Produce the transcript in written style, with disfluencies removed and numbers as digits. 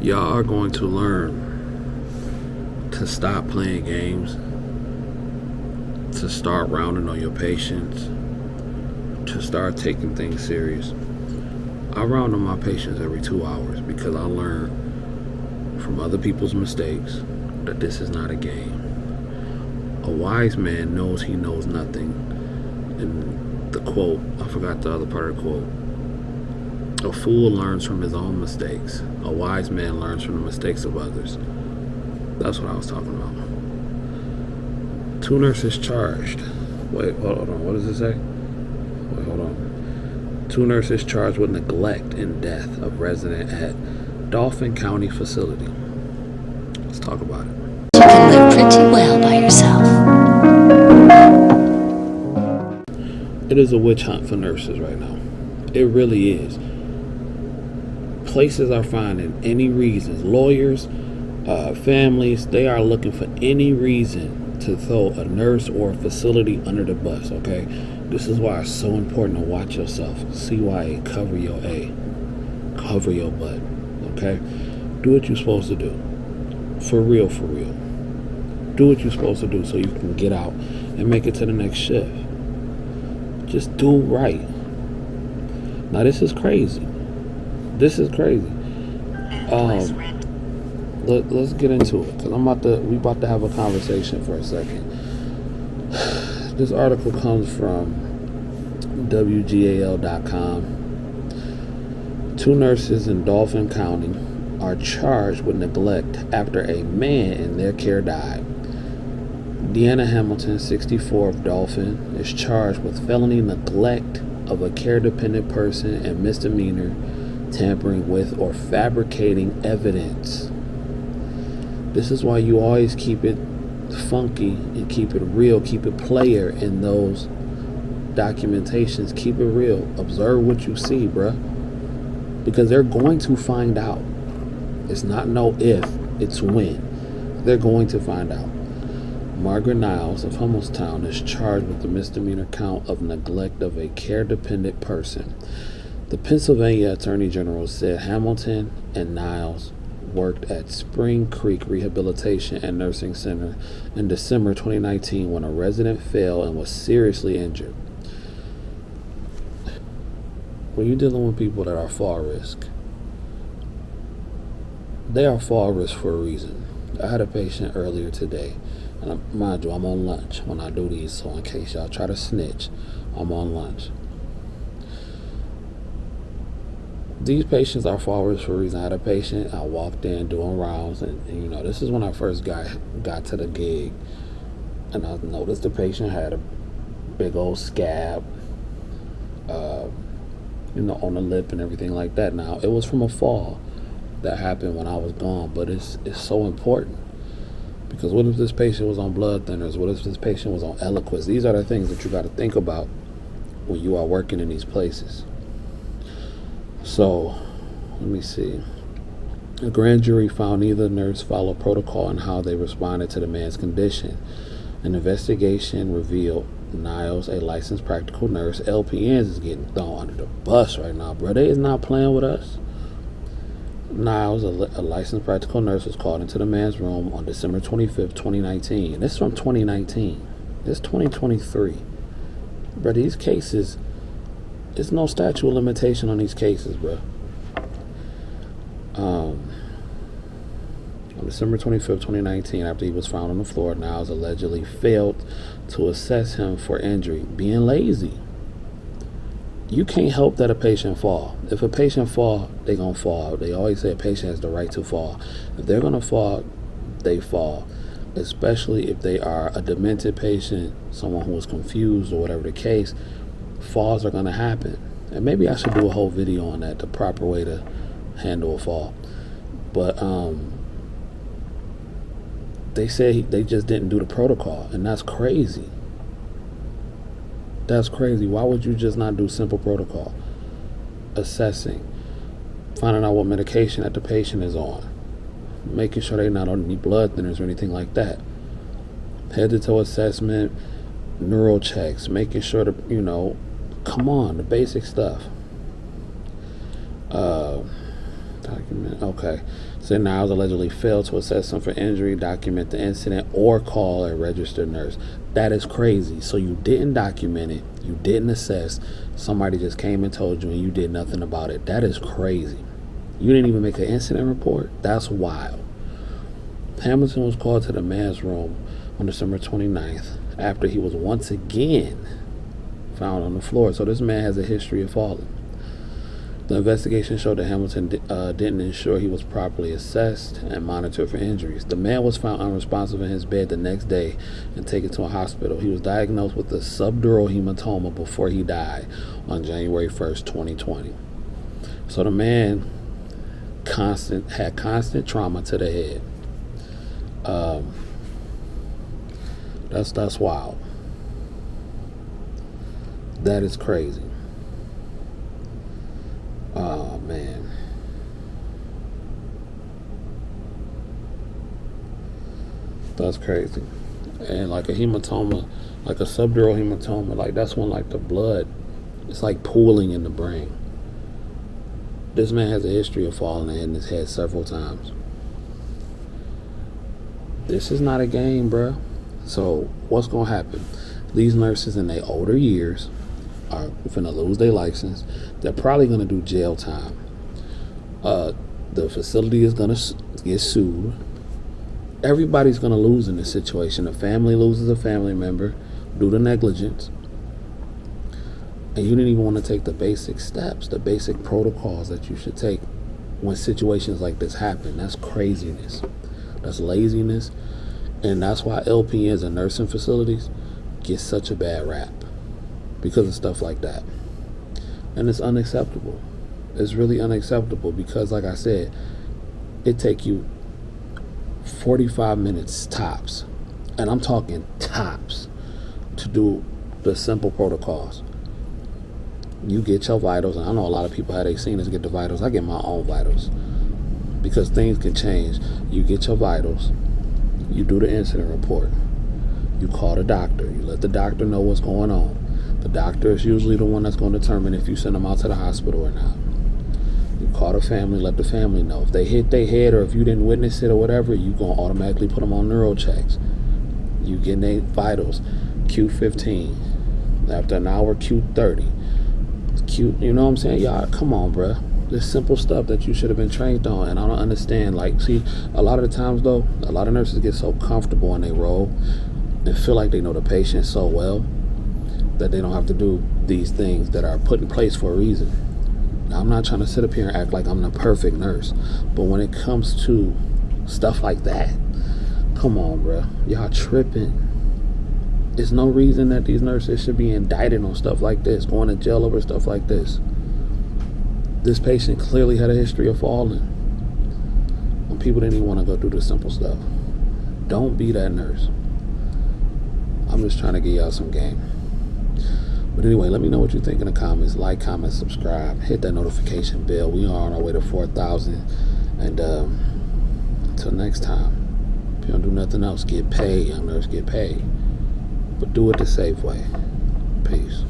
Y'all are going to learn to stop playing games, to start rounding on your patients, to start taking things serious. I round on my patients every 2 hours because I learn from other people's mistakes that this is not a game. A wise man knows he knows nothing. And the quote, I forgot the other part of the quote. A fool learns from his own mistakes. A wise man learns from the mistakes of others. That's what I was talking about. 2 nurses charged. Wait, hold on. What does it say? Wait, hold on. 2 nurses charged with neglect and death of resident at Dauphin County facility. Let's talk about it. You can live pretty well by yourself. It is a witch hunt for nurses right now. It really is. Places are finding any reasons. Lawyers, families, they are looking for any reason to throw a nurse or a facility under the bus, okay? This is why it's so important to watch yourself. CYA, cover your A. Cover your butt, okay? Do what you're supposed to do. For real, for real. Do what you're supposed to do so you can get out and make it to the next shift. Just do right. Now this is crazy. This is crazy. Let's get into it because we about to have a conversation for a second. This article comes from WGAL.com. 2 nurses in Dauphin County are charged with neglect after a man in their care died. Deanna Hamilton, 64, of Dauphin, is charged with felony neglect of a care-dependent person and misdemeanor tampering with or fabricating evidence. This is why you always keep it funky and keep it real, keep it player in those documentations. Keep it real. Observe what you see, bruh. Because they're going to find out. It's not no if, it's when. They're going to find out. Margaret Niles of Hummelstown is charged with the misdemeanor count of neglect of a care-dependent person. The Pennsylvania Attorney General said Hamilton and Niles worked at Spring Creek Rehabilitation and Nursing Center in December 2019 when a resident fell and was seriously injured. When you're dealing with people that are fall risk, they are fall risk for a reason. I had a patient earlier today, and mind you, I'm on lunch when I do these, so in case y'all try to snitch, I'm on lunch. These patients are fall risk for a reason. I had a patient, I walked in doing rounds, and this is when I first got to the gig, and I noticed the patient had a big old scab, on the lip and everything like that. Now, it was from a fall that happened when I was gone, but it's so important. Because what if this patient was on blood thinners? What if this patient was on Eliquis? These are the things that you got to think about when you are working in these places. So, let me see. A grand jury found neither nurse followed protocol in how they responded to the man's condition. An investigation revealed Niles, a licensed practical nurse, LPNs is getting thrown under the bus right now, bro. They is not playing with us. Niles, a licensed practical nurse, was called into the man's room on December 25th, 2019. This is from 2019. This is 2023. Bro, these cases, there's no statute of limitation on these cases, bro. On December 25th, 2019, after he was found on the floor, Niles allegedly failed to assess him for injury, being lazy. You can't help that a patient fall. If a patient fall, they gonna fall. They always say a patient has the right to fall. If they're gonna fall, they fall. Especially if they are a demented patient, someone who is confused or whatever the case, falls are gonna happen. And maybe I should do a whole video on that, the proper way to handle a fall. But they say they just didn't do the protocol, and that's crazy. That's crazy. Why would you just not do simple protocol? Assessing, finding out what medication that the patient is on, making sure they're not on any blood thinners or anything like that. Head to toe assessment, neural checks, making sure to, come on, the basic stuff. Document. Okay. So Niles allegedly failed to assess him for injury, document the incident, or call a registered nurse. That is crazy. So you didn't document it. You didn't assess. Somebody just came and told you and you did nothing about it. That is crazy. You didn't even make an incident report? That's wild. Hamilton was called to the man's room on December 29th after he was once again found on the floor. So this man has a history of falling. The investigation showed that Hamilton didn't ensure he was properly assessed and monitored for injuries. The man was found unresponsive in his bed the next day and taken to a hospital. He was diagnosed with a subdural hematoma before he died on January 1st, 2020. So the man had constant trauma to the head. That's wild. That is crazy. Oh man. That's crazy. And like a hematoma, like a subdural hematoma, like that's when like the blood, it's like pooling in the brain. This man has a history of falling and hitting his head several times. This is not a game, bruh. So what's gonna happen? These nurses in their older years are finna lose their license. They're probably gonna do jail time. The facility is gonna get sued. Everybody's gonna lose in this situation. The family loses a family member due to negligence. And you didn't even want to take the basic steps, the basic protocols that you should take when situations like this happen. That's craziness. That's laziness. And that's why LPNs and nursing facilities get such a bad rap, because of stuff like that. And it's unacceptable. It's really unacceptable because, like I said, it take you 45 minutes tops, and I'm talking tops, to do the simple protocols. You get your vitals, and I know a lot of people how they seen us get the vitals. I get my own vitals because things can change. You get your vitals, you do the incident report, you call the doctor, you let the doctor know what's going on. The doctor is usually the one that's going to determine if you send them out to the hospital or not. You call the family, let the family know. If they hit their head or if you didn't witness it or whatever, you going to automatically put them on neuro checks. You get their vitals, Q15. After an hour, Q30. You know what I'm saying? Y'all, come on, bruh. This simple stuff that you should have been trained on. And I don't understand. Like, see, a lot of the times, though, a lot of nurses get so comfortable in their role and feel like they know the patient so well that they don't have to do these things that are put in place for a reason. Now, I'm not trying to sit up here and act like I'm the perfect nurse, but when it comes to stuff like that, come on, bruh. Y'all tripping. There's no reason that these nurses should be indicted on stuff like this, going to jail over stuff like this. This patient clearly had a history of falling when people didn't even want to go through the simple stuff. Don't be that nurse. I'm just trying to get y'all some game. But anyway, let me know what you think in the comments. Like, comment, subscribe, hit that notification bell. We are on our way to 4,000. And until next time, if you don't do nothing else, get paid. Young nurse, get paid. But do it the safe way. Peace.